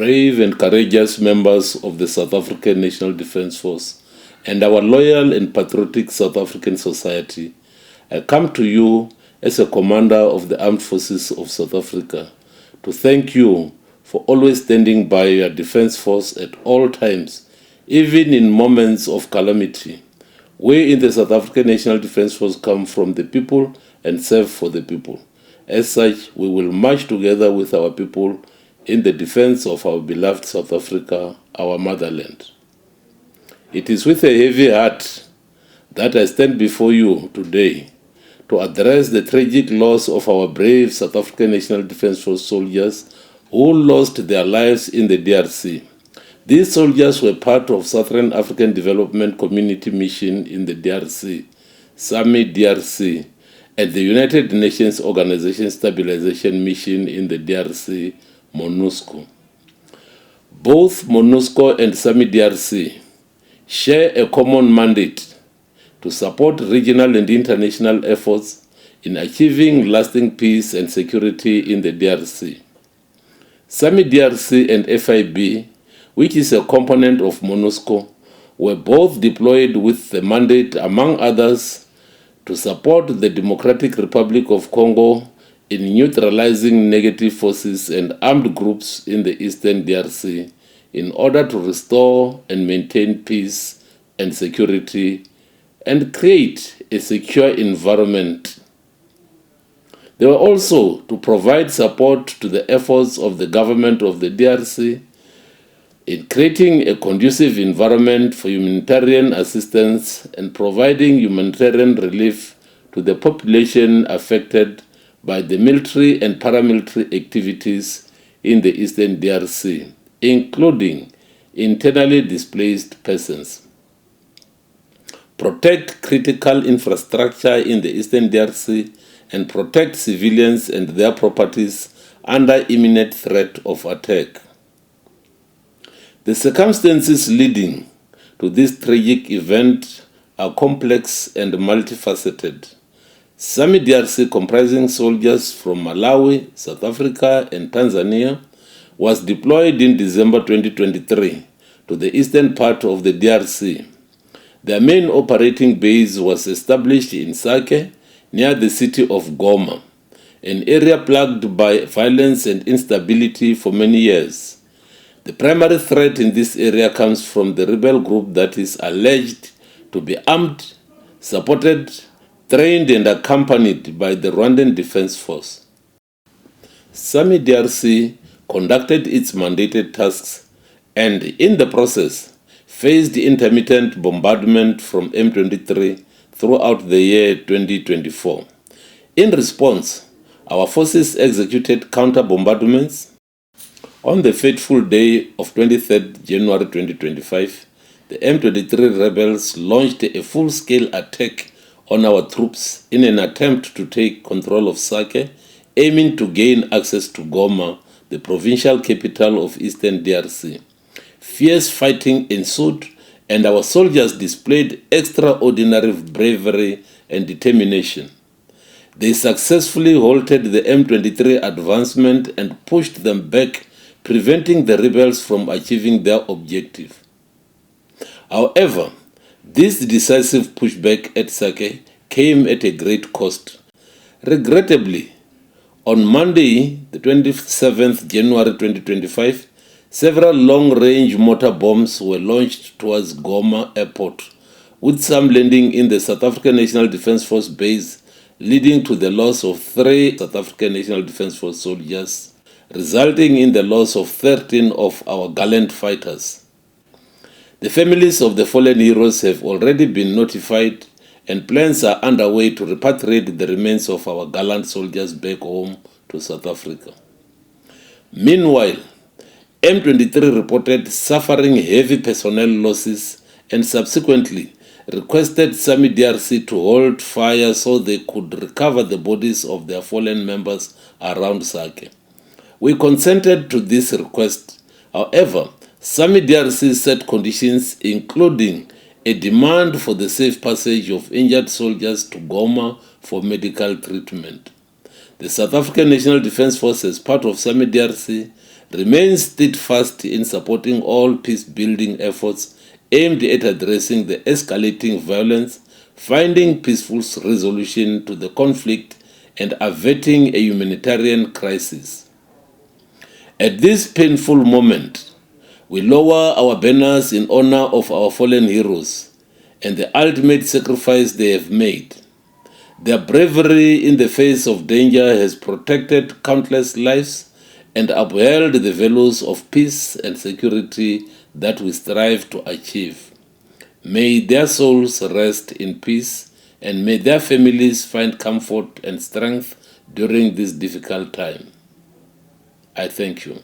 brave and courageous members of the South African National Defence Force, and our loyal and patriotic South African society, I come to you as a commander of the Armed Forces of South Africa to thank you for always standing by your defence force at all times, even in moments of calamity. We in the South African National Defence Force come from the people and serve for the people. As such, we will march together with our people in the defense of our beloved South Africa, our motherland. It is with a heavy heart that I stand before you today to address the tragic loss of our brave South African National Defence Force soldiers who lost their lives in the DRC. These soldiers were part of Southern African Development Community Mission in the DRC, SAMI DRC, and the United Nations Organization Stabilization Mission in the DRC, MONUSCO. Both MONUSCO and SAMI DRC share a common mandate to support regional and international efforts in achieving lasting peace and security in the DRC. SAMI DRC and FIB, which is a component of MONUSCO, were both deployed with the mandate, among others, to support the Democratic Republic of Congo in neutralizing negative forces and armed groups in the eastern DRC in order to restore and maintain peace and security and create a secure environment. They were also to provide support to the efforts of the government of the DRC in creating a conducive environment for humanitarian assistance and providing humanitarian relief to the population affected by the military and paramilitary activities in the eastern DRC, including internally displaced persons. Protect critical infrastructure in the eastern DRC and protect civilians and their properties under imminent threat of attack. The circumstances leading to this tragic event are complex and multifaceted. SAMI DRC, comprising soldiers from Malawi, South Africa, and Tanzania, was deployed in December 2023 to the eastern part of the DRC. Their main operating base was established in Sake, near the city of Goma, an area plagued by violence and instability for many years. The primary threat in this area comes from the rebel group that is alleged to be armed, supported, trained and accompanied by the Rwandan Defense Force. SAMI DRC conducted its mandated tasks and, in the process, faced intermittent bombardment from M23 throughout the year 2024. In response, our forces executed counter-bombardments. On the fateful day of 23rd January 2025, the M23 rebels launched a full-scale attack on our troops in an attempt to take control of Sake, aiming to gain access to Goma, the provincial capital of eastern DRC. Fierce fighting ensued, and our soldiers displayed extraordinary bravery and determination. They successfully halted the M23 advancement and pushed them back, preventing the rebels from achieving their objective. However, this decisive pushback at Sake came at a great cost. Regrettably, on Monday, the 27th January 2025, several long-range mortar bombs were launched towards Goma Airport, with some landing in the South African National Defence Force base, leading to the loss of 3 South African National Defence Force soldiers, resulting in the loss of 13 of our gallant fighters. The families of the fallen heroes have already been notified, and plans are underway to repatriate the remains of our gallant soldiers back home to South Africa. Meanwhile, M23 reported suffering heavy personnel losses and subsequently requested SAMI DRC to hold fire so they could recover the bodies of their fallen members around Sake. We consented to this request. However, SAMI DRC set conditions, including a demand for the safe passage of injured soldiers to Goma for medical treatment. The South African National Defence Force, as part of SAMI DRC, remains steadfast in supporting all peace-building efforts aimed at addressing the escalating violence, finding peaceful resolution to the conflict, and averting a humanitarian crisis. At this painful moment, we lower our banners in honor of our fallen heroes and the ultimate sacrifice they have made. Their bravery in the face of danger has protected countless lives and upheld the values of peace and security that we strive to achieve. May their souls rest in peace, and may their families find comfort and strength during this difficult time. I thank you.